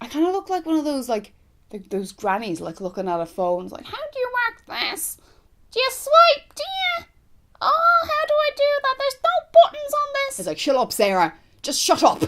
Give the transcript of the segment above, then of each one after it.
I kind of look like one of those, like those grannies, like looking at a phone. It's like, how do you work this? Do you swipe? Do you? Oh, how do I do that? There's no buttons on this. It's like, shut up, Sarah. Just shut up.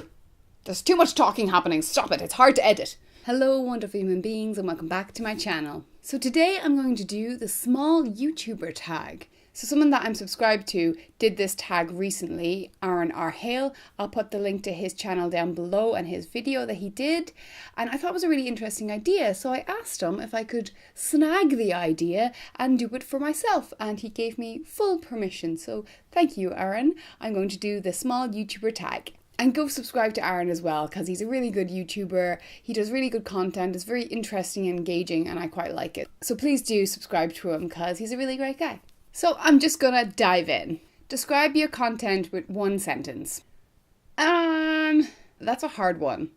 There's too much talking happening. Stop it. It's hard to edit. Hello, wonderful human beings, and welcome back to my channel. So today I'm going to do the small YouTuber tag. So someone that I'm subscribed to did this tag recently, Aaron R. Hale. I'll put the link to his channel down below and his video that he did. And I thought it was a really interesting idea. So I asked him if I could snag the idea and do it for myself. And he gave me full permission. So thank you, Aaron. I'm going to do the small YouTuber tag. And go subscribe to Aaron as well, because he's a really good YouTuber. He does really good content. It's very interesting and engaging, and I quite like it. So please do subscribe to him, because he's a really great guy. So I'm just gonna dive in. Describe your content with one sentence. That's a hard one.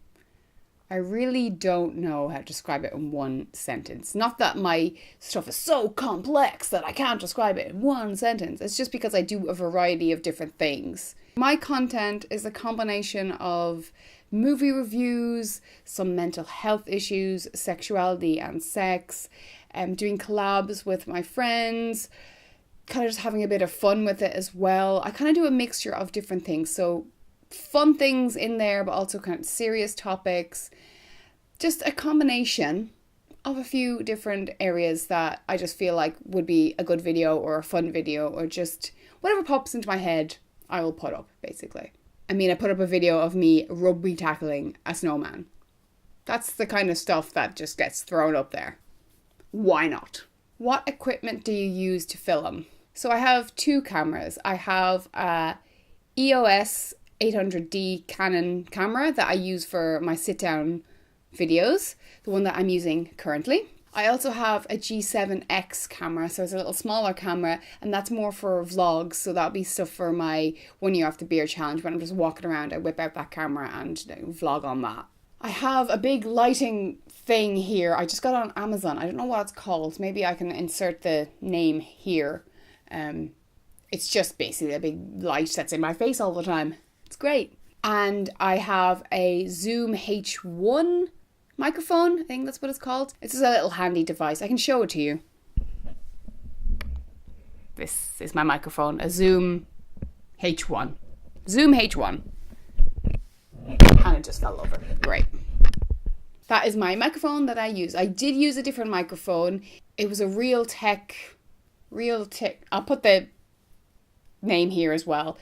I really don't know how to describe it in one sentence. Not that my stuff is so complex that I can't describe it in one sentence. It's just because I do a variety of different things. My content is a combination of movie reviews, some mental health issues, sexuality and sex, doing collabs with my friends, kind of just having a bit of fun with it as well. I kind of do a mixture of different things. So fun things in there, but also kind of serious topics. Just a combination of a few different areas that I just feel like would be a good video or a fun video, or just whatever pops into my head, I will put up, basically. I mean, I put up a video of me rugby tackling a snowman. That's the kind of stuff that just gets thrown up there. Why not? What equipment do you use to film? So I have two cameras. I have a EOS 800D Canon camera that I use for my sit-down videos, the one that I'm using currently. I also have a G7X camera, so it's a little smaller camera, and that's more for vlogs, so that'll be stuff for my 1 year off the beer challenge. When I'm just walking around, I whip out that camera and vlog on that. I have a big lighting thing here. I just got it on Amazon. I don't know what it's called. Maybe I can insert the name here. It's just basically a big light that's in my face all the time. It's great. And I have a Zoom H1 microphone. I think that's what it's called. It's just a little handy device. I can show it to you. This is my microphone. A Zoom H1. Zoom H1. And it just fell over. Great. That is my microphone that I use. I did use a different microphone. It was a Realtek. I'll put the name here as well.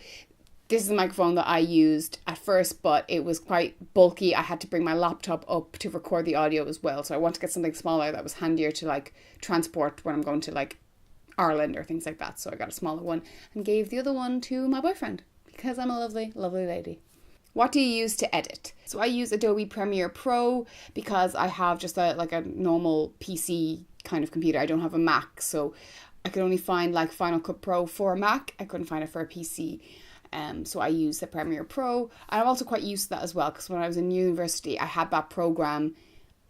This is the microphone that I used at first, but it was quite bulky. I had to bring my laptop up to record the audio as well. So I want to get something smaller that was handier to like transport when I'm going to like Ireland or things like that. So I got a smaller one and gave the other one to my boyfriend because I'm a lovely, lovely lady. What do you use to edit? So I use Adobe Premiere Pro because I have just a normal PC kind of computer. I don't have a Mac, so I could only find like Final Cut Pro for a Mac. I couldn't find it for a PC. So I use the Premiere Pro. And I'm also quite used to that as well, because when I was in university, I had that program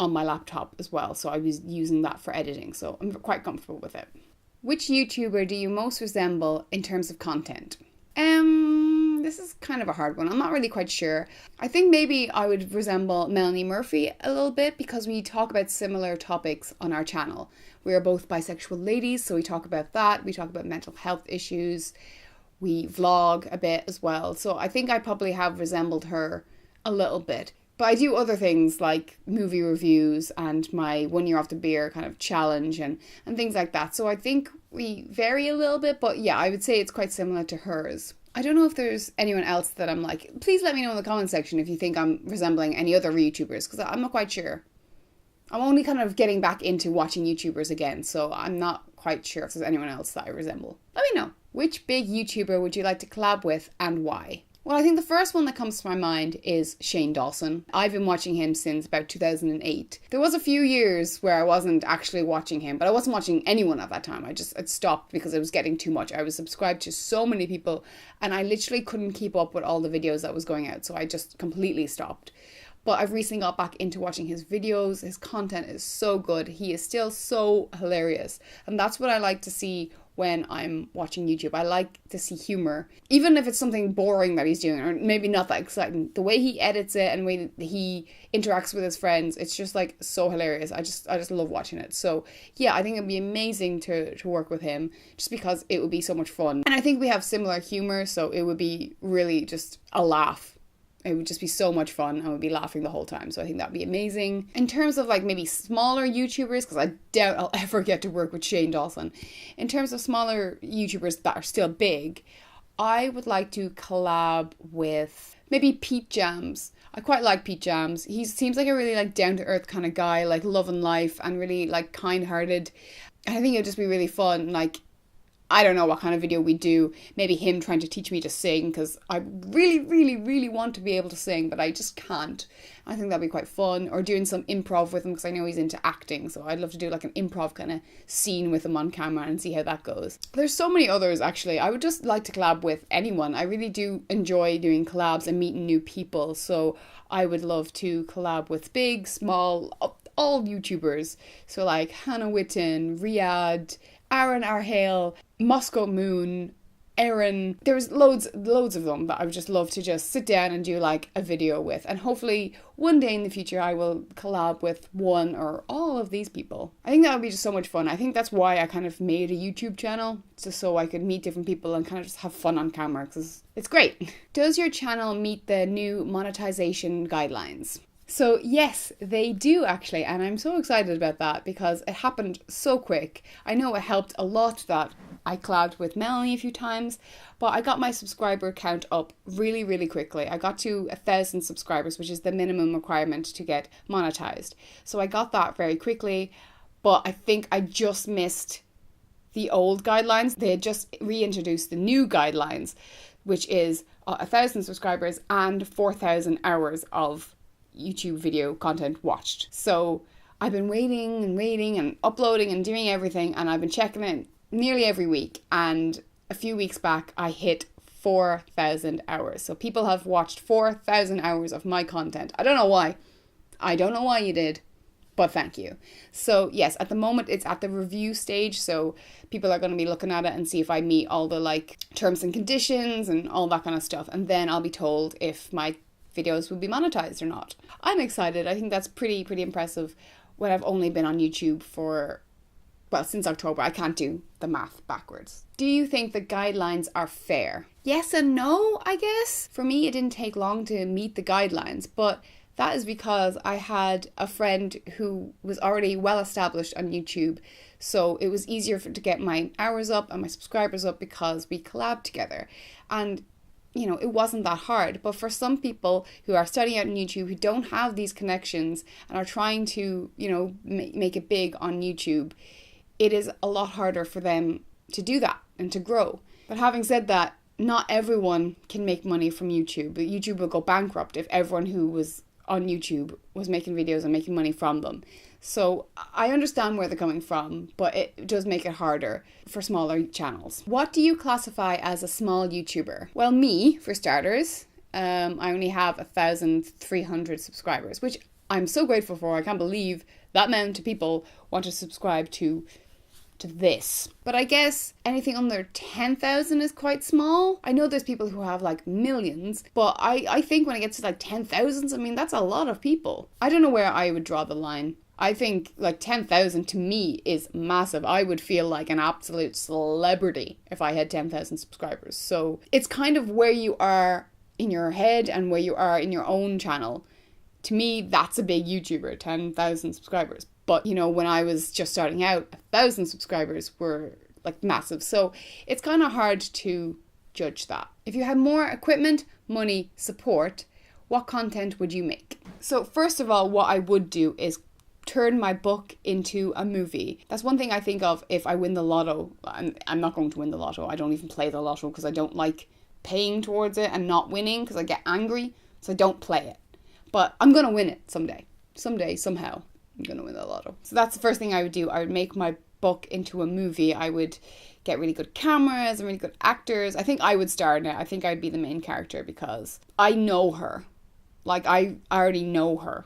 on my laptop as well. So I was using that for editing. So I'm quite comfortable with it. Which YouTuber do you most resemble in terms of content? This is kind of a hard one. I'm not really quite sure. I think maybe I would resemble Melanie Murphy a little bit because we talk about similar topics on our channel. We are both bisexual ladies, so we talk about that. We talk about mental health issues. We vlog a bit as well. So I think I probably have resembled her a little bit. But I do other things like movie reviews and my 1 year off the beer kind of challenge and things like that. So I think we vary a little bit, but yeah, I would say it's quite similar to hers. I don't know if there's anyone else that I'm like, please let me know in the comment section if you think I'm resembling any other YouTubers, because I'm not quite sure. I'm only kind of getting back into watching YouTubers again, so I'm not quite sure if there's anyone else that I resemble. Let me know. Which big YouTuber would you like to collab with and why? Well, I think the first one that comes to my mind is Shane Dawson. I've been watching him since about 2008. There was a few years where I wasn't actually watching him, but I wasn't watching anyone at that time. I'd stopped because it was getting too much. I was subscribed to so many people and I literally couldn't keep up with all the videos that was going out, so I just completely stopped. But I've recently got back into watching his videos. His content is so good. He is still so hilarious. And that's what I like to see when I'm watching YouTube. I like to see humor, even if it's something boring that he's doing, or maybe not that exciting. The way he edits it and the way that he interacts with his friends, it's just like so hilarious. I just love watching it. So yeah, I think it'd be amazing to work with him, just because it would be so much fun. And I think we have similar humor, so it would be really just a laugh. It would just be so much fun and we'd be laughing the whole time. So I think that'd be amazing. In terms of like maybe smaller YouTubers, because I doubt I'll ever get to work with Shane Dawson. In terms of smaller YouTubers that are still big, I would like to collab with maybe Pete Jams. I quite like Pete Jams. He seems like a really like down to earth kind of guy, like loving life and really like kind hearted. And I think it would just be really fun. Like, I don't know what kind of video we do. Maybe him trying to teach me to sing, because I really, really, really want to be able to sing, but I just can't. I think that'd be quite fun. Or doing some improv with him, because I know he's into acting. So I'd love to do like an improv kind of scene with him on camera and see how that goes. There's so many others, actually. I would just like to collab with anyone. I really do enjoy doing collabs and meeting new people. So I would love to collab with big, small, all YouTubers. So like Hannah Witten, Riyadh, Aaron Arhale, Moscow Moon, Erin. There's loads of them that I would just love to just sit down and do like a video with. And hopefully one day in the future I will collab with one or all of these people. I think that would be just so much fun. I think that's why I kind of made a YouTube channel, just so I could meet different people and kind of just have fun on camera, because it's great. Does your channel meet the new monetization guidelines? So yes, they do actually, and I'm so excited about that because it happened so quick. I know it helped a lot that I collabed with Melanie a few times, but I got my subscriber count up really, really quickly. I got to 1,000 subscribers, which is the minimum requirement to get monetized. So I got that very quickly, but I think I just missed the old guidelines. They had just reintroduced the new guidelines, which is 1,000 subscribers and 4,000 hours of YouTube video content watched. So I've been waiting and uploading and doing everything, and I've been checking it nearly every week, and a few weeks back I hit 4,000 hours. So people have watched 4,000 hours of my content. I don't know why you did, but thank you. So yes, at the moment it's at the review stage, so people are going to be looking at it and see if I meet all the like terms and conditions and all that kind of stuff, and then I'll be told if my videos will be monetized or not. I'm excited. I think that's pretty impressive when I've only been on YouTube for, well, since October. I can't do the math backwards. Do you think the guidelines are fair? Yes and no, I guess. For me, it didn't take long to meet the guidelines, but that is because I had a friend who was already well established on YouTube, so it was easier to get my hours up and my subscribers up because we collabed together. And you know, it wasn't that hard. But for some people who are starting out on YouTube, who don't have these connections and are trying to, you know, make it big on YouTube, it is a lot harder for them to do that and to grow. But having said that, not everyone can make money from YouTube. YouTube will go bankrupt if everyone who was on YouTube was making videos and making money from them. So I understand where they're coming from, but it does make it harder for smaller channels. What do you classify as a small YouTuber? Well, me, for starters, I only have 1,300 subscribers, which I'm so grateful for. I can't believe that amount of people want to subscribe to this. But I guess anything under 10,000 is quite small. I know there's people who have like millions, but I think when it gets to like 10,000, I mean, that's a lot of people. I don't know where I would draw the line. I think like 10,000 to me is massive. I would feel like an absolute celebrity if I had 10,000 subscribers. So it's kind of where you are in your head and where you are in your own channel. To me, that's a big YouTuber, 10,000 subscribers. But, you know, when I was just starting out, 1,000 subscribers were like massive. So it's kind of hard to judge that. If you had more equipment, money, support, what content would you make? So first of all, what I would do is turn my book into a movie. That's one thing I think of if I win the lotto. I'm not going to win the lotto. I don't even play the lotto because I don't like paying towards it and not winning because I get angry. So I don't play it. But I'm going to win it someday. Someday, somehow, I'm going to win the lotto. So that's the first thing I would do. I would make my book into a movie. I would get really good cameras and really good actors. I think I would star in it. I think I'd be the main character because I know her. Like, I already know her.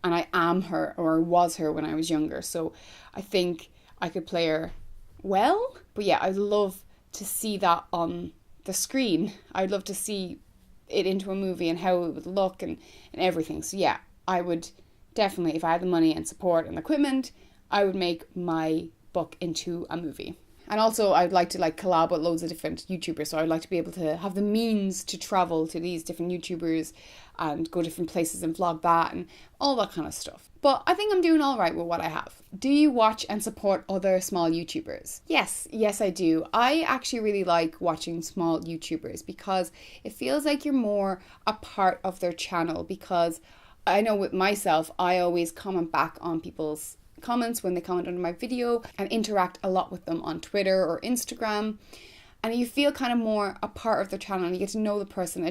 And I am her, or was her when I was younger. So I think I could play her well. But yeah, I'd love to see that on the screen. I'd love to see it into a movie and how it would look and everything. So yeah, I would definitely, if I had the money and support and equipment, I would make my book into a movie. And also I'd like to collab with loads of different YouTubers. So I'd like to be able to have the means to travel to these different YouTubers and go different places and vlog that and all that kind of stuff. But I think I'm doing all right with what I have. Do you watch and support other small YouTubers? Yes, I do. I actually really like watching small YouTubers because it feels like you're more a part of their channel, because I know with myself, I always comment back on people's comments when they comment under my video and interact a lot with them on Twitter or Instagram, and you feel kind of more a part of their channel and you get to know the person.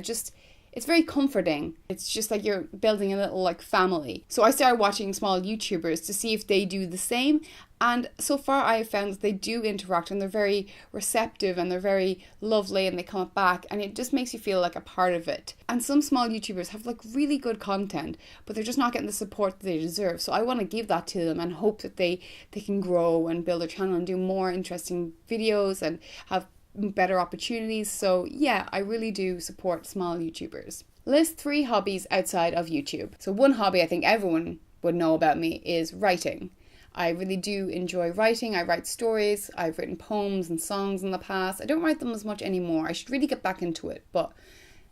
It's very comforting. It's just like you're building a little family. So I started watching small YouTubers to see if they do the same, and so far I have found that they do interact and they're very receptive and they're very lovely and they comment back, and it just makes you feel like a part of it. And some small YouTubers have really good content, but they're just not getting the support that they deserve. So I want to give that to them and hope that they can grow and build their channel and do more interesting videos and have better opportunities. So yeah, I really do support small YouTubers. List 3 hobbies outside of YouTube. So one hobby I think everyone would know about me is writing. I really do enjoy writing. I write stories. I've written poems and songs in the past. I don't write them as much anymore. I should really get back into it. But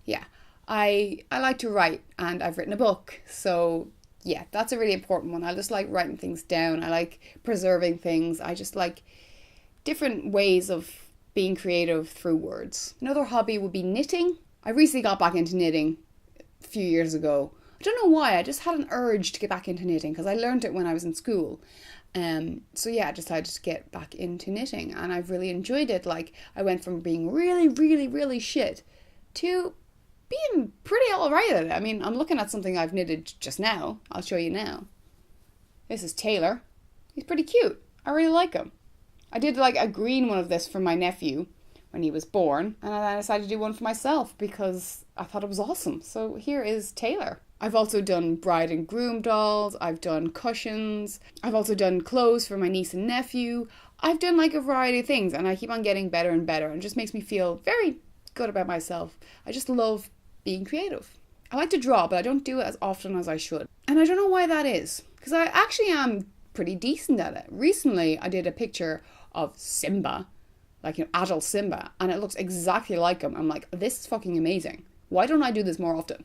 yeah, I like to write, and I've written a book. So yeah, that's a really important one. I just like writing things down. I like preserving things. I just like different ways of being creative through words. Another hobby would be knitting. I recently got back into knitting a few years ago. I don't know why, I just had an urge to get back into knitting because I learned it when I was in school. So yeah, I decided to get back into knitting, and I've really enjoyed it. I went from being really, really, really shit to being pretty alright at it. I mean, I'm looking at something I've knitted just now. I'll show you now. This is Taylor. He's pretty cute. I really like him. I did a green one of this for my nephew when he was born, and I decided to do one for myself because I thought it was awesome. So here is Taylor. I've also done bride and groom dolls. I've done cushions. I've also done clothes for my niece and nephew. I've done a variety of things, and I keep on getting better and better, and it just makes me feel very good about myself. I just love being creative. I like to draw, but I don't do it as often as I should. And I don't know why that is, because I actually am pretty decent at it. Recently, I did a picture of Simba, adult Simba, and it looks exactly like him. I'm like, this is fucking amazing. Why don't I do this more often?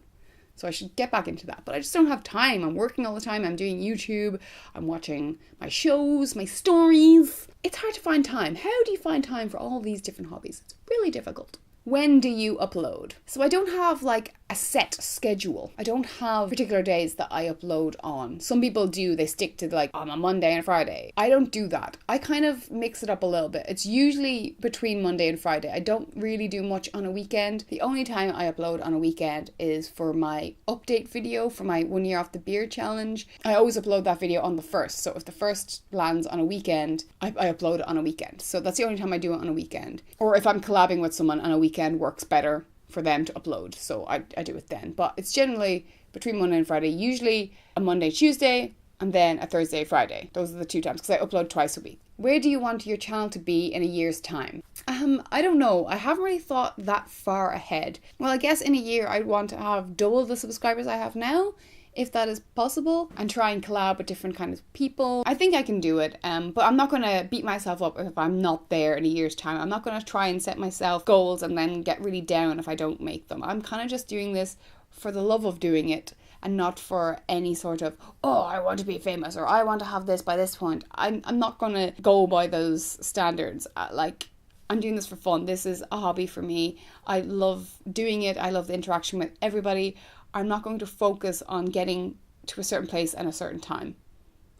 So I should get back into that, but I just don't have time. I'm working all the time. I'm doing YouTube. I'm watching my shows, my stories. It's hard to find time. How do you find time for all these different hobbies? It's really difficult. When do you upload? So I don't have a set schedule. I don't have particular days that I upload on. Some people do. They stick to on a Monday and a Friday. I don't do that. I kind of mix it up a little bit. It's usually between Monday and Friday. I don't really do much on a weekend. The only time I upload on a weekend is for my update video for my 1 year off the beer challenge. I always upload that video on the 1st. So if the 1st lands on a weekend, I upload it on a weekend. So that's the only time I do it on a weekend. Or if I'm collabing with someone on a weekend works better for them to upload, so I do it then. But it's generally between Monday and Friday, usually a Monday, Tuesday, and then a Thursday, Friday. Those are the 2 times, because I upload twice a week. Where do you want your channel to be in a year's time? I don't know. I haven't really thought that far ahead. Well, I guess in a year I'd want to have double the subscribers I have now, if that is possible, and try and collab with different kinds of people. I think I can do it, but I'm not going to beat myself up if I'm not there in a year's time. I'm not going to try and set myself goals and then get really down if I don't make them. I'm kind of just doing this for the love of doing it, and not for any sort of, I want to be famous, or I want to have this by this point. I'm not going to go by those standards. I'm doing this for fun. This is a hobby for me. I love doing it. I love the interaction with everybody. I'm not going to focus on getting to a certain place and a certain time.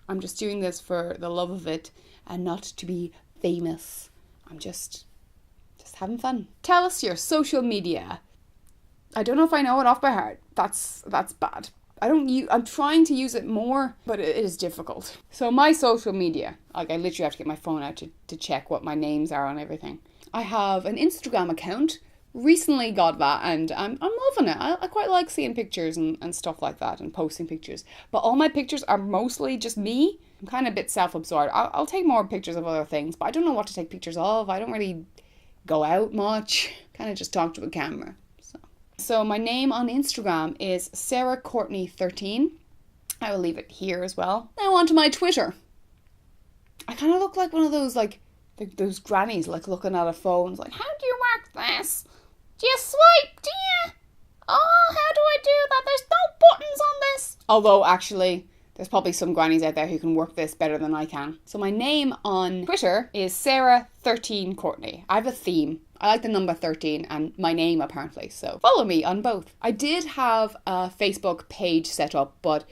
I'm just doing this for the love of it and not to be famous. I'm just having fun. Tell us your social media. I don't know if I know it off by heart. That's bad. I'm trying to use it more, but it is difficult. So my social media, I literally have to get my phone out to check what my names are on everything. I have an Instagram account recently got that, and I'm loving it. I quite like seeing pictures and stuff like that and posting pictures. But all my pictures are mostly just me. I'm kind of a bit self-absorbed. I'll take more pictures of other things, but I don't know what to take pictures of. I don't really go out much. Kind of just talk to a camera. So my name on Instagram is Sarah Courtney 13. I will leave it here as well. Now on to my Twitter. I kind of look like one of those like those grannies like looking at a phone. It's like, how do you work this? Do you swipe? Do you? Oh, how do I do that? There's no buttons on this. Although actually, there's probably some grannies out there who can work this better than I can. So my name on Twitter is Sarah 13 Courtney. I have a theme. I like the number 13 and my name apparently. So follow me on both. I did have a Facebook page set up, but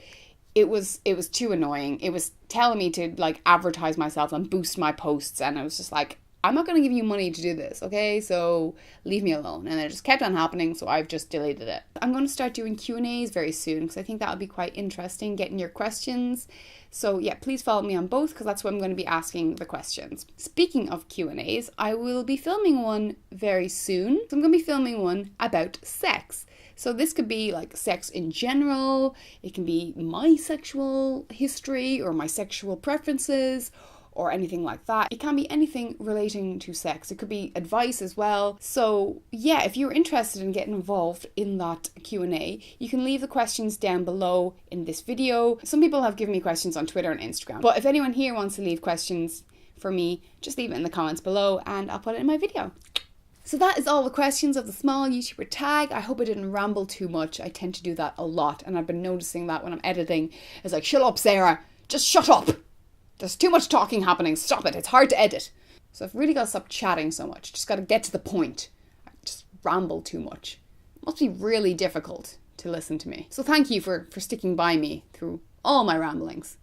it was too annoying. It was telling me to like advertise myself and boost my posts, and I was just like, I'm not going to give you money to do this, okay? So leave me alone. And it just kept on happening, so I've just deleted it. I'm going to start doing Q&As very soon because I think that would be quite interesting, getting your questions. So yeah, please follow me on both because that's what I'm going to be asking the questions. Speaking of Q&As, I will be filming one very soon. So I'm going to be filming one about sex. So this could be like sex in general. It can be my sexual history or my sexual preferences or anything like that. It can be anything relating to sex. It could be advice as well. So yeah, if you're interested in getting involved in that Q&A, you can leave the questions down below in this video. Some people have given me questions on Twitter and Instagram, but if anyone here wants to leave questions for me, just leave it in the comments below and I'll put it in my video. So that is all the questions of the small YouTuber tag. I hope I didn't ramble too much. I tend to do that a lot, and I've been noticing that when I'm editing. It's like, shut up, Sarah. Just shut up. There's too much talking happening. Stop it. It's hard to edit. So I've really got to stop chatting so much. Just got to get to the point. I just ramble too much. It must be really difficult to listen to me. So thank you for sticking by me through all my ramblings.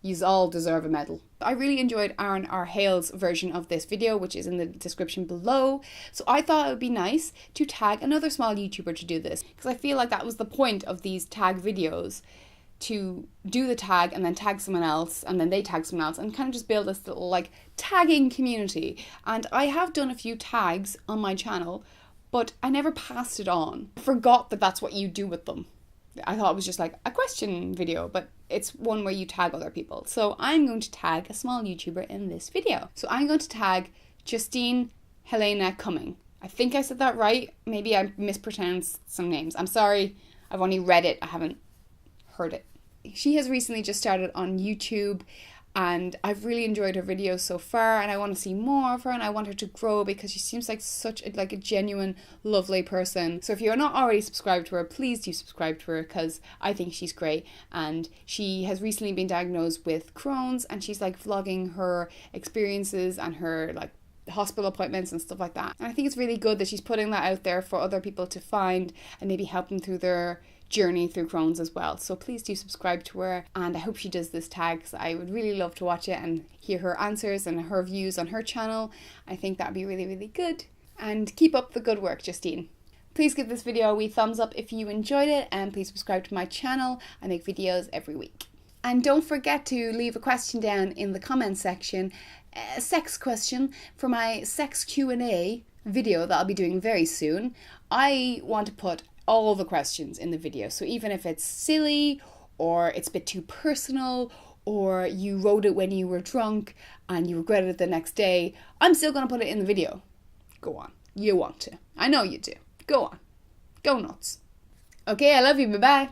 Yous all deserve a medal. I really enjoyed Aaron R. Hale's version of this video, which is in the description below. So I thought it would be nice to tag another small YouTuber to do this, because I feel like that was the point of these tag videos, to do the tag and then tag someone else and then they tag someone else and kind of just build this little like tagging community. And I have done a few tags on my channel, but I never passed it on. I forgot that that's what you do with them. I thought it was just like a question video, but it's one where you tag other people. So I'm going to tag a small YouTuber in this video. So I'm going to tag Justine Helena Cumming. I think I said that right. Maybe I mispronounced some names. I'm sorry. I've only read it. I haven't heard it. She has recently just started on YouTube, and I've really enjoyed her videos so far, and I want to see more of her, and I want her to grow because she seems like such a genuine, lovely person. So if you're not already subscribed to her, please do subscribe to her because I think she's great. And she has recently been diagnosed with Crohn's, and she's like vlogging her experiences and her like hospital appointments and stuff like that. And I think it's really good that she's putting that out there for other people to find and maybe help them through their journey through Crohn's as well. So please do subscribe to her, and I hope she does this tag because I would really love to watch it and hear her answers and her views on her channel. I think that'd be really, really good. And keep up the good work, Justine. Please give this video a wee thumbs up if you enjoyed it, and please subscribe to my channel. I make videos every week. And don't forget to leave a question down in the comment section, a sex question for my sex Q&A video that I'll be doing very soon. I want to put all the questions in the video, so even if it's silly or it's a bit too personal or you wrote it when you were drunk and you regretted it the next day, I'm still going to put it in the video. Go on. You want to. I know you do. Go on. Go nuts. Okay, I love you. Bye-bye.